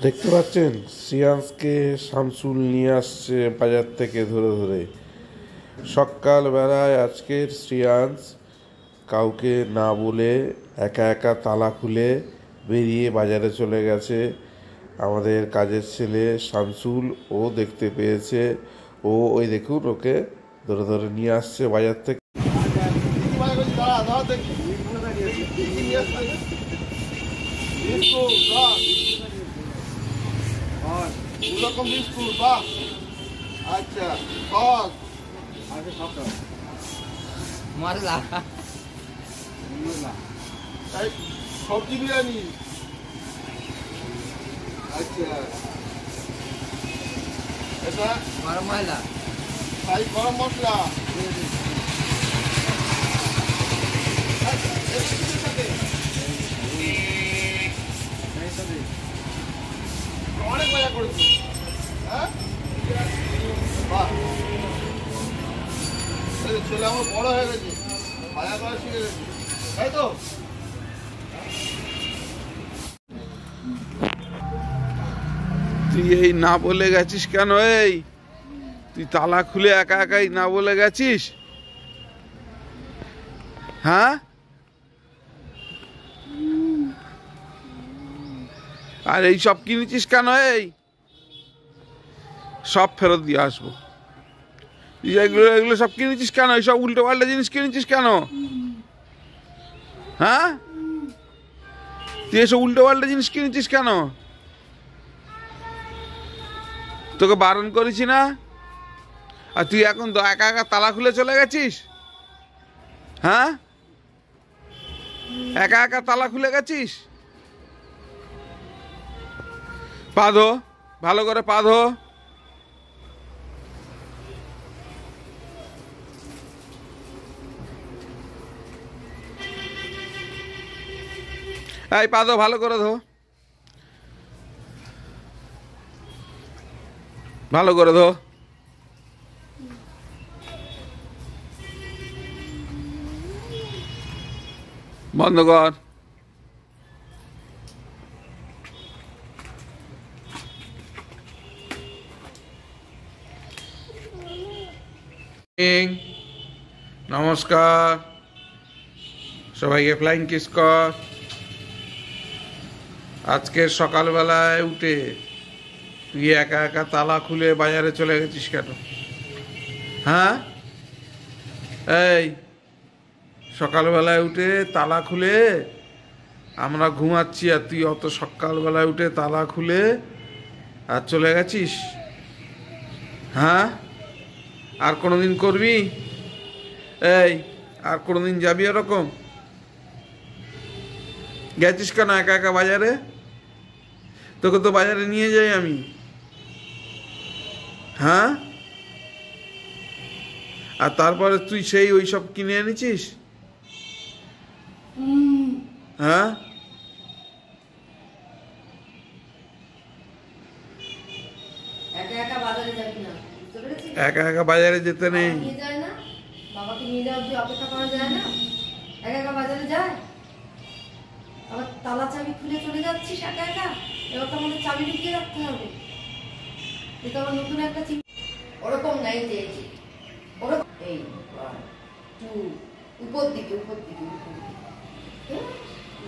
দেখতে পাচ্ছেন শ্রিয়াংশকে শামসুল নিয়ে আসছে বাজার থেকে ধরে ধরে। সকালবেলায় আজকের শ্রিয়াংশ কাউকে না বলে একা একা তালা খুলে বেরিয়ে বাজারে চলে গেছে। আমাদের কাজের ছেলে শামসুল ও দেখতে পেয়েছে, ও ওই দেখুন ওকে ধরে ধরে নিয়ে আসছে বাজার থেকে। রকম বিস্কুট বাহ, আচ্ছা সস মরলা সবজি বিরিয়ানি, আচ্ছা এটা গরম মশলা, ফ্রাই গরম মশলা, অনেক মজা করেছি। হ্যাঁ বাহ, ছেলে আমার বড় হয়ে গেছে, ভাজা করা শিখে গেছে, তাই তো? তুই এই না বলে গেছিস কেন? এই তুই তালা খুলে একা একাই না বলে গেছিস? হ্যাঁ, আর এই সব কিনেছিস কেন? এই সব ফেরত দিয়ে আসবো। তুই এগুলো এগুলো সব কিনেছিস কেন? এইসব উল্টো পাল্টা জিনিস কিনেছিস কেন? হ্যাঁ, তুই এসব উল্টো পাল্টা জিনিস কিনেছিস কেন? তোকে বারণ করেছি না? আর তুই এখন একা একা তালা খুলে চলে গেছিস? হ্যাঁ, একা একা তালা খুলে গেছিস? পা ধো, ভালো করে পা ধো। এই পা ধো, ভালো করে ধো, ভালো করে ধো। বন্ধ কর। নমস্কার, সবাইকে ফ্লাইং কিস কর। আজকের সকালবেলায় উঠে তুই একা একা তালা খুলে বাজারে চলে গেছিস কেন? হ্যাঁ, এই সকালবেলায় উঠে তালা খুলে আমরা ঘুমাচ্ছি, আর তুই অত সকালবেলায় উঠে তালা খুলে আর চলে গেছিস? হ্যাঁ, আর কোনোদিন করবি? এই আর কোনোদিন যাবি এরকম? গেছিস কেন একা একা বাজারে? তোকে তো বাজারে নিয়ে যাই আমি। হ্যাঁ, আর তারপরে তুই সেই ওই সব কিনে এনেছিস? হ্যাঁ, একা একা বাজারে যাবি না, বুঝতে পেরেছিস? একা একা বাজারে যেতে নেই। নিয়ে যায় না, বাবাকে নিয়ে যাওয়ার যে অপেক্ষা করা যায় না, একা একা বাজারে যায়। আবার তালা চাবি খুলে চলে যাচ্ছিস একা একা, এবার তো আমাদের চাবি ঢুকিয়ে রাখতে হবে। এটা আমার নতুন একটা চিন্তা। ওরকম নাই যে ওরকম এই 1 2 উপর দিকে উপর দিকে উপর দিকে, হ্যাঁ?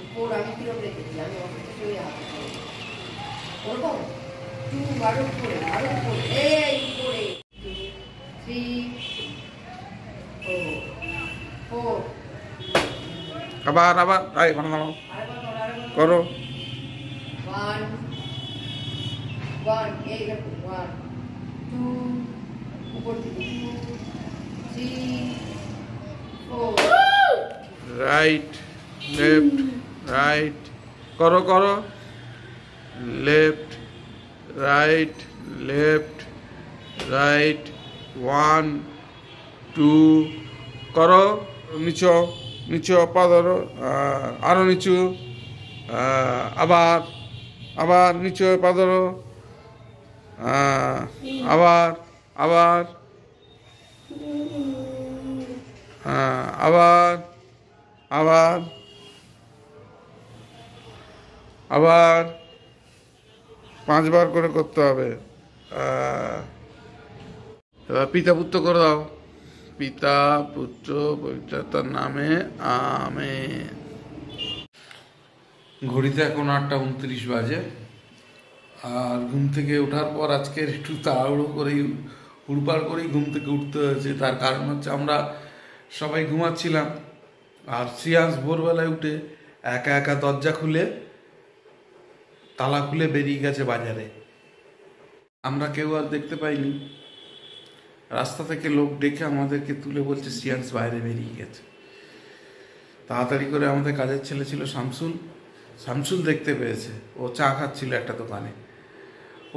উপর আমি কিরকম রেখেছি, আমি অফিসে চলে আসবো ওরকম 2 আরো উপরে এই উপরে 3 4 আবার আবার আই বানাও করো। 1 1 এই দেখো 1 2 উপর দিকে 2 3 4 রাইট লেফট রাইট করো করো, লেফট রাইট লেফট রাইট 1 2 করো। নিচু নিচু পা ধরো, আরো নিচু, আবার আবার নিচু পা ধরো, আবার আবার আবার আবার আবার 5 বার করে করতে হবে। এবার পিতা পুত্র করে দাও। পিতা পুত্র পবিত্রতার নামে আমেন। ঘড়িতে এখন 8:29 বাজে। আর ঘুম থেকে ওঠার পর আজকের একটু তাড়াহুড়ো করেই হুড়পাড় করেই ঘুম থেকে উঠতে হয়েছে। তার কারণ হচ্ছে আমরা সবাই ঘুমাচ্ছিলাম, আর শ্রিয়াংশ ভোরবেলায় উঠে একা একা দরজা খুলে তালা খুলে বেরিয়ে গেছে বাজারে। আমরা কেউ আর দেখতে পাইনি। রাস্তা থেকে লোক ডেকে আমাদেরকে তুলে বলছে শ্রিয়াংশ বাইরে বেরিয়ে গেছে। তাড়াতাড়ি করে আমাদের কাজের ছেলে ছিল শামসুল দেখতে পেয়েছে। ও চা খাচ্ছিল একটা দোকানে।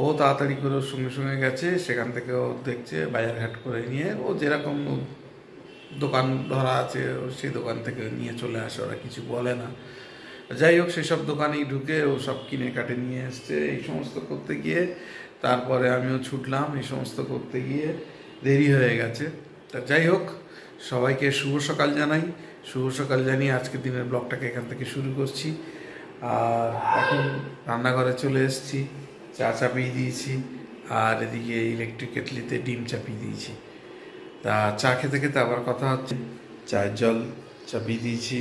ও তাড়াতাড়ি করে ওর সঙ্গে সঙ্গে গেছে, সেখান থেকে ও দেখছে বাজারঘাট করে নিয়ে ও যেরকম দোকান ধরা আছে সেই দোকান থেকে নিয়ে চলে আসে, ওরা কিছু বলে না। যাই হোক, সেসব দোকানেই ঢুকে ও সব কিনে কাটে নিয়ে এসছে। এই সমস্ত করতে গিয়ে তারপরে আমিও ছুটলাম, এই সমস্ত করতে গিয়ে দেরি হয়ে গেছে। তা যাই হোক, সবাইকে শুভ সকাল জানাই। শুভ সকাল জানিয়ে আজকের দিনের ব্লগটাকে এখান থেকে শুরু করছি। আর এখন রান্নাঘরে চলে এসেছি, চা চাপিয়ে দিয়েছি, আর এদিকে ইলেকট্রিক কেটলিতে ডিম চাপিয়ে দিয়েছি। তা চা খেতে খেতে আবার কথা হচ্ছে। চায়ের জল চাপিয়ে দিয়েছি,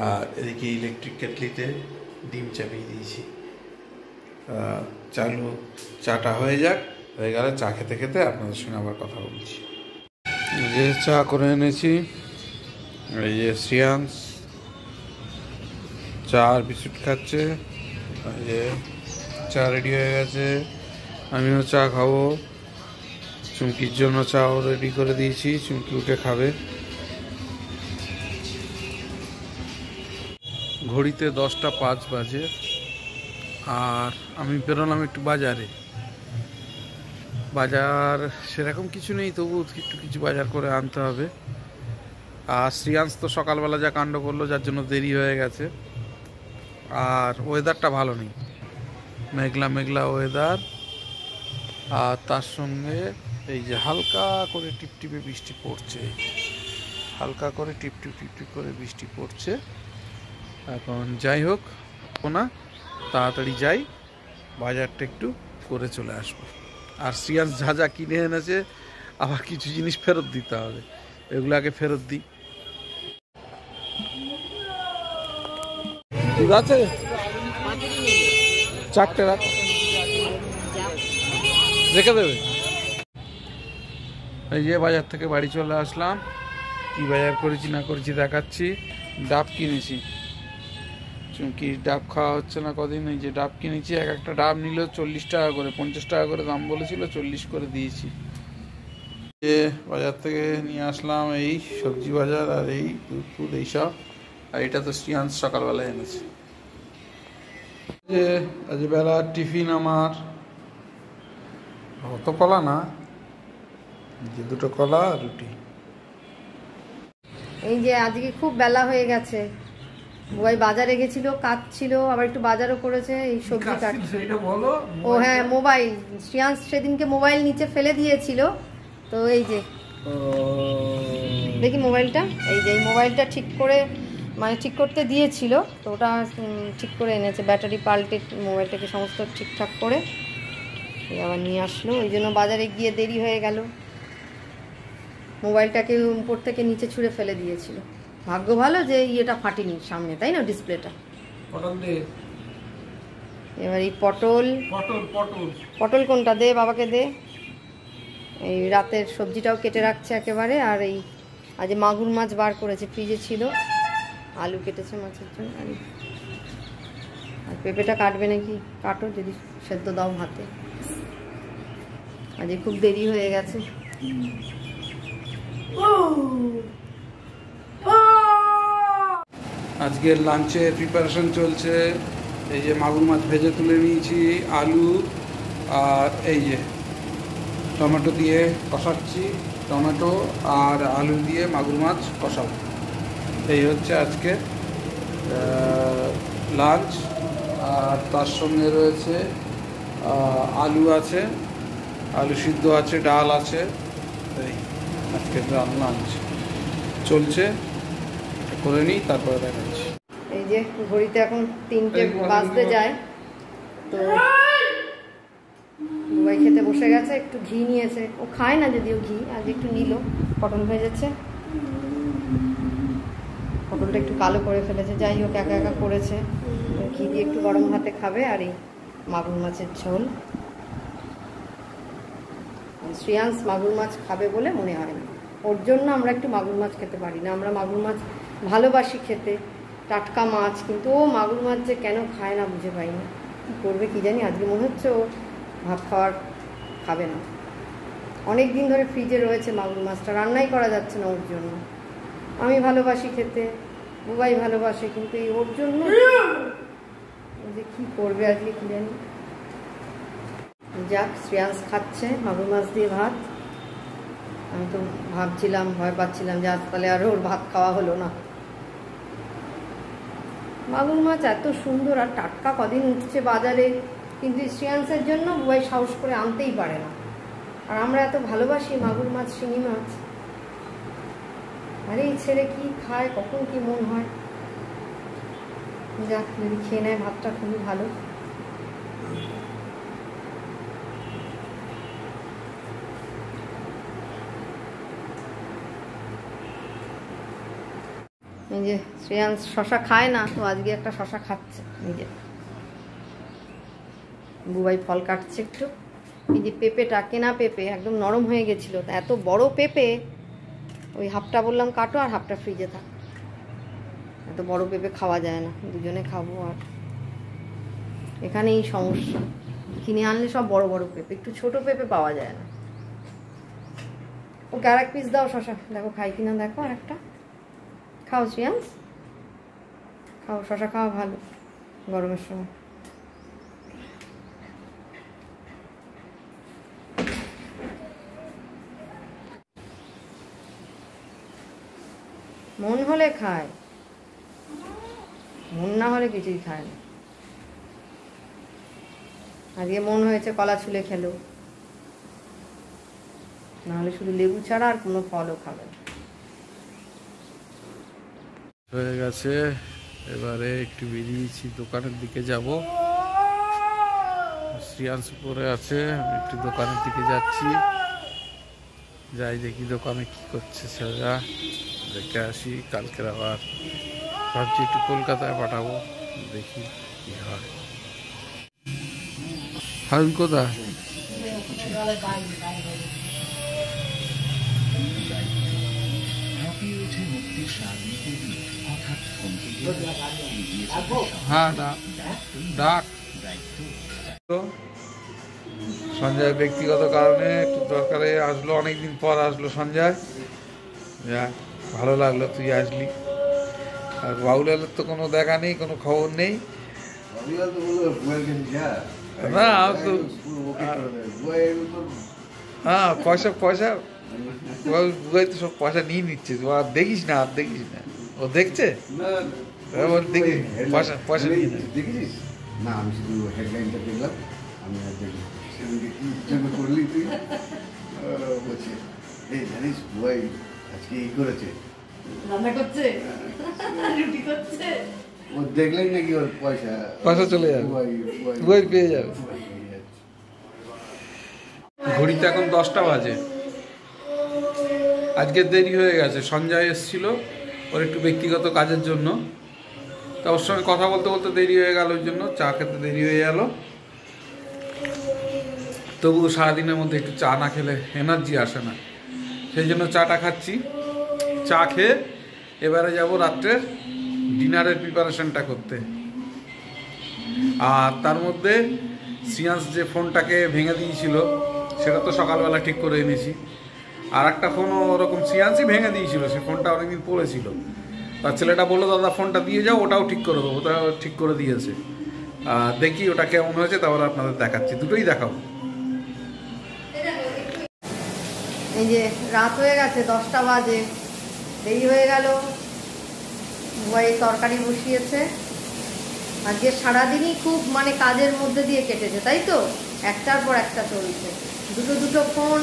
আর এদিকে ইলেকট্রিক কেটলিতে ডিম চাপিয়ে দিয়েছি। চালু চাটা হয়ে যাক, হয়ে গেলে চা খেতে খেতে আপনাদের সঙ্গে আবার কথা বলছি। যে চা করে এনেছি, এই যে শ্রিয়াংশ চা আর বিস্কুট খাচ্ছে। এই যে চা রেডি হয়ে গেছে, আমিও চা খাবো। চুমকির জন্য চাও রেডি করে দিয়েছি, চুমকি উঠে খাবে। ঘড়িতে 10:05 বাজে, আর আমি বেরোলাম একটু বাজারে। বাজার সেরকম কিছু নেই, তবু একটু কিছু বাজার করে আনতে হবে। আর শ্রিয়াংশ তো সকালবেলা যা কাণ্ড করলো, যার জন্য দেরি হয়ে গেছে। আর ওয়েদারটা ভালো নেই, মেঘলা মেঘলা ওয়েদার। আর তার সঙ্গে এই যে হালকা করে টিপটিপে বৃষ্টি পড়ছে, হালকা করে টিপটিপ টিপটিপ করে বৃষ্টি পড়ছে। এখন যাই হোক না, তাড়াতাড়ি যাই, বাজারটা একটু করে চলে আসবো। আর শ্রিয়াংশ যা যা কিনে এনেছে, আবার কিছু জিনিস ফেরত দিতে হবে, এগুলো আগে ফেরত দিই। ঠিক আছে, 4টে রাখো, রেখে দেবে। এই যে বাজার থেকে বাড়ি চলে আসলাম। কি বাজার করেছি না করেছি দেখাচ্ছি। ডাব কিনেছি, চুমকি ডাব খাওয়া হচ্ছে না কদিন। এই যে ডাব কিনেছি, একটা ডাব নিল 40 টাকা করে, 50 টাকা করে দাম বলেছিল, 40 করে দিয়েছি। যে বাজার থেকে নিয়ে আসলাম এই সবজি বাজার, আর এই দুধ এইসব। আর এটা তো শ্রিয়াংশ সকালবেলায় এনেছে। যে আজ বেলা টিফিন আমার অত কলা না, যে 2টো কলা আর রুটি। এই যে আজকে খুব বেলা হয়ে গেছে, বুয়াই বাজারে গেছিল, কাজ ছিল, আবার একটু বাজারও করেছে। এই সবজি কাটছে। ও হ্যাঁ, মোবাইল, শ্রিয়াংশ সেদিনকে মোবাইল নিচে ফেলে দিয়েছিল, তো এই যে দেখি মোবাইলটা, এই যে এই মোবাইলটা ঠিক করে ঠিক করতে দিয়েছিল, তো ওটা ঠিক করে এনেছে। ব্যাটারি পাল্টে মোবাইলটাকে সমস্ত ঠিকঠাক করে আবার নিয়ে আসলো। ওই জন্য বাজারে গিয়ে দেরি হয়ে গেল। মোবাইলটাকে উপর থেকে নিচে ছুঁড়ে ফেলে দিয়েছিল। ভাগ্য ভালো যে ইয়েটা ফাটেনি সামনে, তাই না, ডিসপ্লেটা। এবার এই পটল কোনটা দে, বাবাকে দে। এই রাতের সবজিটাও কেটে রাখছে একেবারে। আর এই আজ মাগুর মাছ বার করেছে, ফ্রিজে ছিল, আলু কেটেছে মাছের জন্য। আর পেঁপেটা কাটবে নাকি, কাটো, যদি সেদ্ধ দাও ভাতে। আজ খুব দেরি হয়ে গেছে। আজকের লাঞ্চের প্রিপারেশন চলছে। এই যে মাগুর মাছ ভেজে তুলে নিয়েছি, আলু আর এই যে টমেটো দিয়ে কষাচ্ছি, টমেটো আর আলু দিয়ে মাগুর মাছ কষাবো। এই হচ্ছে আজকে লাঞ্চ। আর তার সঙ্গে রয়েছে আলু আছে, আলু সিদ্ধ আছে, ডাল আছে। এই আজকে লাঞ্চ চলছে, করে নিই, তারপরে দেখাচ্ছি। এই যে ঘড়িতে এখন 3টে বাজতে যায়, তো এই যে 3টে বাজতে যায়, এখন 3টে 50 বাজে। তো এই যে বসে গেছে, একটু ঘি নিয়েছে। ও খায় না যদিও ঘি, আজ একটু নিল। পটল ভেজেছে, পটলটা একটু কালো করে ফেলেছে, যাই হোক একা একা করেছে। ঘি দিয়ে একটু গরম ভাতে খাবে। আর এই মাগুর মাছের ঝোল। শ্রেয়াংশ মাগুর মাছ খাবে বলে মনে হয় না, ওর জন্য আমরা একটু মাগুর মাছ খেতে পারি না। আমরা মাগুর মাছ ভালোবাসি খেতে, টাটকা মাছ, কিন্তু ও মাগুর মাছ যে কেন খায় না বুঝে পাই না। কী করবে কী জানি, আজকে মনে হচ্ছে ও ভাত খাওয়ার খাবে না। অনেক দিন ধরে ফ্রিজে রয়েছে মাগুর মাছটা, রান্নাই করা যাচ্ছে না ওর জন্য। আমি ভালোবাসি খেতে, বুবাই ভালোবাসে, কিন্তু এই ওর জন্য যে কী করবে আজকে কী জানি। যাক, শ্রেয়াংশ খাচ্ছে মাগুর মাছ দিয়ে ভাত। আমি তো ভাবছিলাম, ভয় পাচ্ছিলাম যে আজ তাহলে আরও ওর ভাত খাওয়া হলো না। মাগুর মাছ এত সুন্দর আর টাটকা, কদিন উঠছে বাজারে, কিন্তু শ্রেয়াংশের জন্য বুবাই সাহস করে আনতেই পারে না। আর আমরা এত ভালোবাসি মাগুর মাছ, শিঙি মাছ, আরে এই ছেলে কি খায়, কখন কি মন হয়। যাক, যদি খেয়ে নেয় ভাতটা খুবই ভালো। এই যে শ্রেয়াংশ শশা খায় না, তো আজকে একটা শশা খাচ্ছে। এই যে বুবাই ফল কাটছে একটু। এই যে পেঁপেটা, কেনা পেঁপে, একদম নরম হয়ে গেছিলো। এত বড় পেঁপে, ওই হাফটা বললাম কাটো আর হাফটা ফ্রিজে থাক। এত বড় পেঁপে খাওয়া যায় না, দুজনে খাবো। আর এখানে এই সমস্যা, কিনে আনলে সব বড় বড় পেঁপে, একটু ছোট পেঁপে পাওয়া যায় না। ওকে আর এক পিস দাও শশা, দেখো খাই কিনা দেখো। আর একটা খাও শ্রেয়াংশ, খাও, শশা খাওয়া ভালো গরমের সময়। মন হলে খায়, মন না হলে কিছুই খায় না। আজকে মন হয়েছে কলা ছুলে খেলো, নাহলে শুধু লেবু ছাড়া আর কোনো ফলও খাবে না। হয়ে গেছে, এবারে একটু বেরিয়েছি, দোকানের দিকে যাব। শ্রেয়াংশ পরে আছে, আমি একটু দোকানের দিকে যাচ্ছি। যাই দেখি দোকানে কি করছে ছেলেরা, দেখে আসি। কালকের আবার ভাবছি একটু কলকাতায় পাঠাবো, দেখি কি হয়। হারুন কোথায়? হ্যাঁ, ডাক সঞ্জয় ব্যক্তিগত কারণে একটু দরকারে আসলো, অনেকদিন পর আসলো সঞ্জয়। যাক, ভালো লাগলো তুই আসলি। আর বাউলের তো কোনো দেখা নেই, কোনো খবর নেই। না তো হ্যাঁ, পয়সা বুয়াই তো সব পয়সা নিয়ে নিচ্ছে। আর দেখিস না, আর দেখিস না, ও দেখছে দেখিস পয়সা নিয়ে দেখেছিস না? আমি শুধু হেডলাইনটা দেখলাম, আমি আর দেখি সেদিনকে কি জন্য করলি তুই। বলছে এই জানিস বুয়াই আজকে এই করেছে, রান্না করছে, রুটি করছে। ও দেখলেই নাকি ওর পয়সা চলে যাবে, বুয়াই পেয়ে যাবে। ঘড়িতে এখন 10টা বাজে। আজকে দেরি হয়ে গেছে, সঞ্জয় এসেছিল ওর একটু ব্যক্তিগত কাজের জন্য। তা ওর সঙ্গে কথা বলতে বলতে দেরি হয়ে গেল, ওই জন্য চা খেতে দেরি হয়ে গেল। তবু সারাদিনের মধ্যে একটু চা না খেলে এনার্জি আসে না, সেই জন্য চাটা খাচ্ছি। চা খেয়ে এবারে যাব রাত্রের ডিনারের প্রিপারেশনটা করতে। আর তার মধ্যে শ্রেয়াংশ যে ফোনটাকে ভেঙে দিয়েছিল, সেটা তো সকালবেলা ঠিক করে এনেছি। আর একটা ফোনও ওরকম শ্রেয়াংশই ভেঙে দিয়েছিল, সে ফোনটা অনেকদিন পড়েছিল। তার ছেলেটা বললো দাদা ফোনটা দিয়ে যাও, ওটাও ঠিক করে দেবো, ওটা ঠিক করে দিয়েছে। দেখি ওটা কেমন হয়েছে, তারপরে আপনাদের দেখাচ্ছি, দুটোই দেখাবো। এই যে রাত হয়ে গেছে, 10টা বাজে, দেরি হয়ে গেল। বুবাই তরকারি বসিয়েছে। আজকে সারাদিনই খুব মানে কাজের মধ্যে দিয়ে কেটেছে, তাই তো? একটার পর একটা চলছে। দুটো ফোন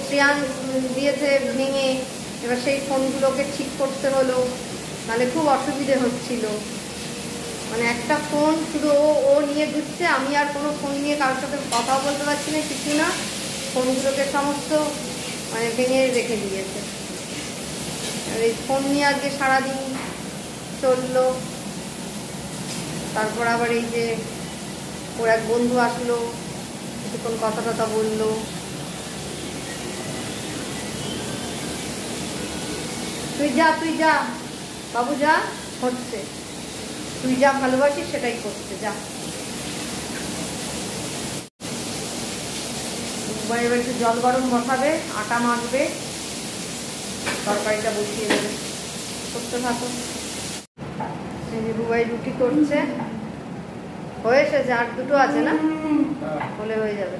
শ্রেয়াংশ দিয়েছে ভেঙে, এবার সেই ফোনগুলোকে ঠিক করতে হলো, নাহলে খুব অসুবিধে হচ্ছিল। মানে একটা ফোন শুধু ও নিয়ে ঘুরছে, আমি আর কোনো ফোন নিয়ে কারোর সাথে কথাও বলতে পারছি না, কিছু না। ফোনগুলোকে সমস্ত মানে ভেঙে রেখে দিয়েছে। আর এই ফোন নিয়ে আজকে সারাদিন চললো। তারপর আবার এই যে ওর এক বন্ধু আসলো, কিছুক্ষণ কথা টথা বললো। তুই যা বাবু যা, হচ্ছে তুই যা ভালোবাসিস সেটাই করছে, যা। এবার একটু জল গরম বসাবে, আটা মাখবে, তরকারিটা বসিয়ে দেবে, করতে থাকো। বুবাই রুটি করছে, হয়ে এসেছে, আর দুটো আছে না, হলে হয়ে যাবে।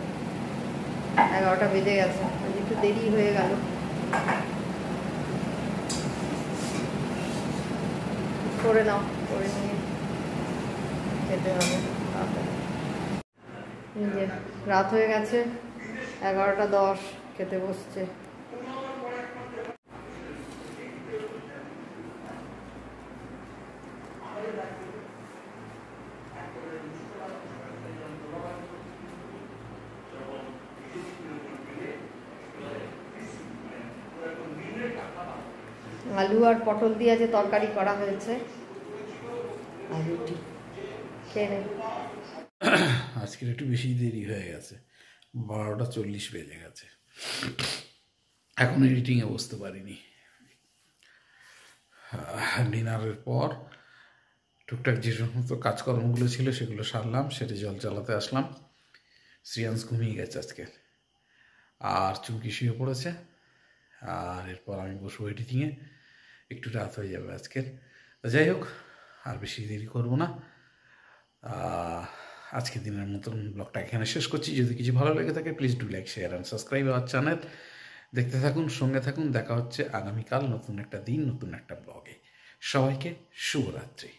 11টা বেজে গেছে, একটু দেরি হয়ে গেল। করে নাও, করে নিয়ে খেতে হবে তাড়াতাড়ি। যে রাত হয়ে গেছে, 11টা 10, খেতে বসছে। আলু আর পটল দিয়ে যে তরকারি করা হয়েছে, আর রুটি খেয়ে নে। আজকের একটু বেশি দেরি হয়ে গেছে, 12টা 40 বেজে গেছে, এখন এডিটিংয়ে বসতে পারিনি। ডিনারের পর টুকটাক যে সমস্ত কাজকর্মগুলো ছিল সেগুলো সারলাম, সেটা জল চালাতে আসলাম। শ্রিয়াংশ ঘুমিয়ে গেছে আজকে, আর চুমকি শুয়ে পড়েছে। আর এরপর আমি বসবো এডিটিংয়ে, একটু রাত হয়ে যাবে আজকের। যাই হোক, আর বেশি দেরি করবো না। আজকের দিনের মতন ব্লগটা এখানে শেষ করছি। যদি কিছু ভালো লেগে থাকে please do like, share and subscribe our channel. দেখতে থাকুন, সঙ্গে থাকুন। দেখা হচ্ছে আগামীকাল নতুন একটা দিন, নতুন একটা ব্লগে। সবাইকে শুভরাত্রি।